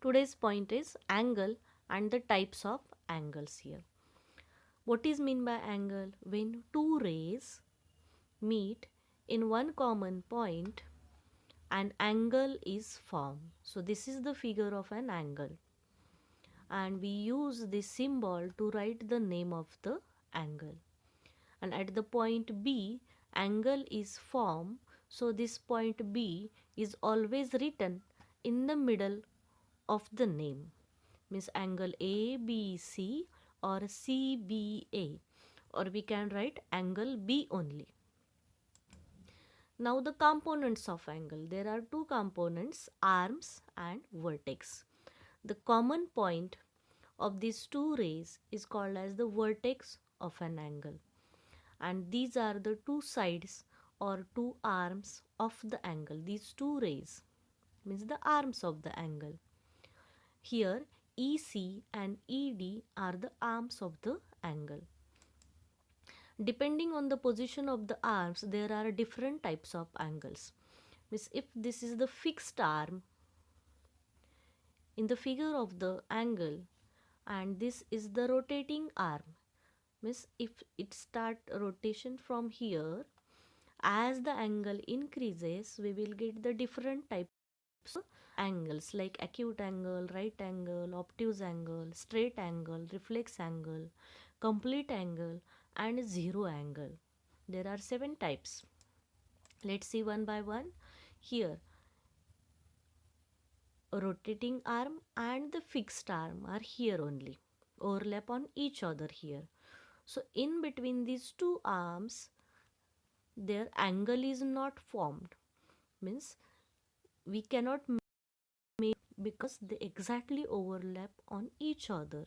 Today's point is angle and the types of angles here. What is mean by angle? When two rays meet in one common point, an angle is formed. So this is the figure of an angle, and we use this symbol to write the name of the angle. And at the point B, angle is formed, so this point B is always written in the middle of the name, means angle ABC or CBA, or we can write angle B only. Now the components of angle. There are two components, arms and vertex. The common point of these two rays is called as the vertex of an angle, and these are the two sides or two arms of the angle. These two rays means the arms of the angle. Here EC and ED are the arms of the angle. Depending on the position of the arms, there are different types of angles. Means if this is the fixed arm in the figure of the angle, and this is the rotating arm, means if it start rotation from here, as the angle increases we will get the different types of angles like acute angle, right angle, obtuse angle, straight angle, reflex angle, complete angle and zero angle. There are 7 types. Let's see one by one. Here rotating arm and the fixed arm are here only, overlap on each other here. So in between these two arms their angle is not formed, means we cannot make, because they exactly overlap on each other.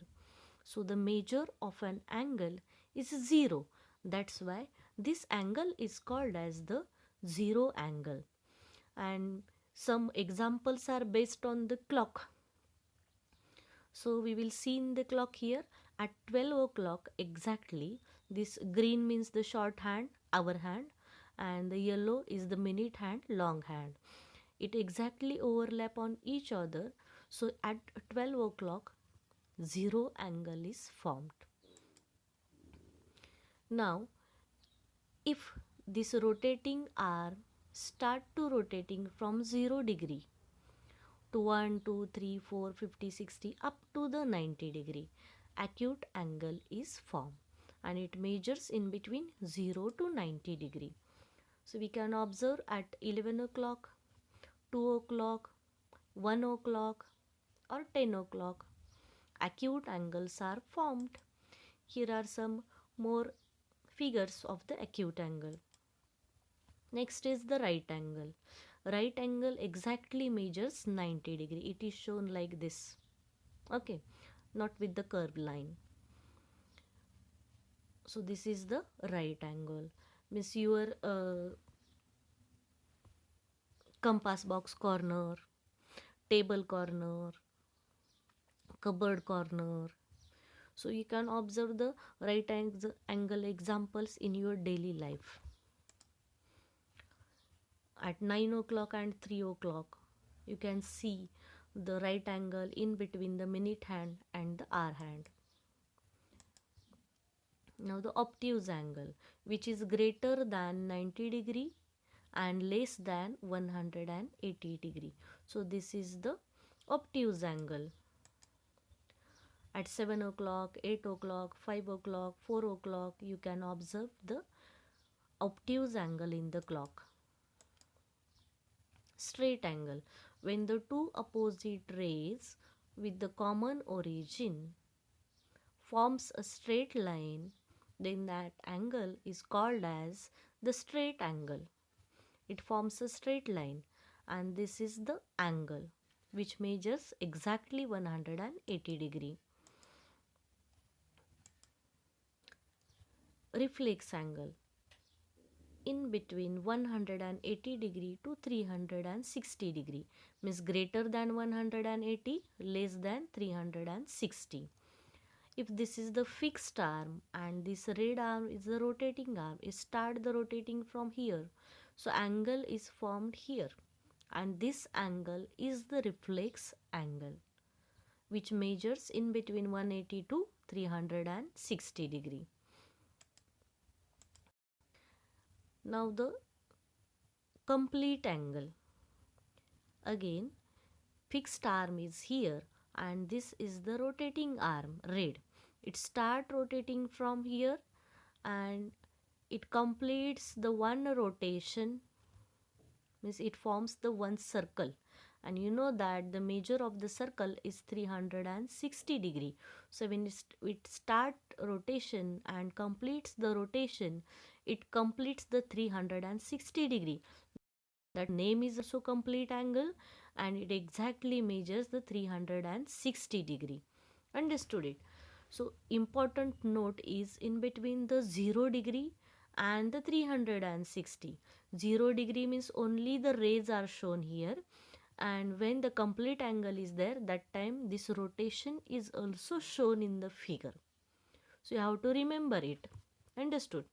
So the measure of an angle is 0. That's why this angle is called as the zero angle. And some examples are based on the clock. So we will see in the clock here at 12 o'clock exactly. This green means the short hand, hour hand, and the yellow is the minute hand, long hand. It exactly overlap on each other. So at 12 o'clock, zero angle is formed. Now, if this rotating arm start to rotating from 0 degree to 1, 2, 3, 4, 50, 60 up to the 90 degree, acute angle is formed, and it measures in between 0 to 90 degree. So we can observe at 11 o'clock, 2 o'clock, 1 o'clock or 10 o'clock, acute angles are formed. Here are some more figures of the acute angle. Next is the right angle. Right angle exactly measures 90 degree. It is shown like this. Okay, not with the curved line. So this is the right angle. Means your compass box corner, table corner, cupboard corner. So you can observe the right angle examples in your daily life. At 9 o'clock and 3 o'clock, you can see the right angle in between the minute hand and the hour hand. Now the obtuse angle, which is greater than 90 degree and less than 180 degree. So this is the obtuse angle. At 7 o'clock, 8 o'clock, 5 o'clock, 4 o'clock, you can observe the obtuse angle in the clock. Straight angle, when the two opposite rays with the common origin forms a straight line, then that angle is called as the straight angle. It forms a straight line, and this is the angle which measures exactly 180 degree. Reflex angle, in between 180 degree to 360 degree, means greater than 180, less than 360. If this is the fixed arm and this red arm is the rotating arm, it start the rotating from here, so angle is formed here, and this angle is the reflex angle. which measures in between 180 to 360 degree. Now the complete angle. Again, fixed arm is here and this is the rotating arm, red. It start rotating from here and it completes the one rotation, means it forms the one circle, and you know that the measure of the circle is 360 degree. So when it start rotation and completes the rotation, it completes the 360 degree. That name is also complete angle and it exactly measures the 360 degree. Understood it? So important note is in between the 0 degree and the 360. 0 degree means only the rays are shown here, and when the complete angle is there, that time this rotation is also shown in the figure. So you have to remember it. Understood?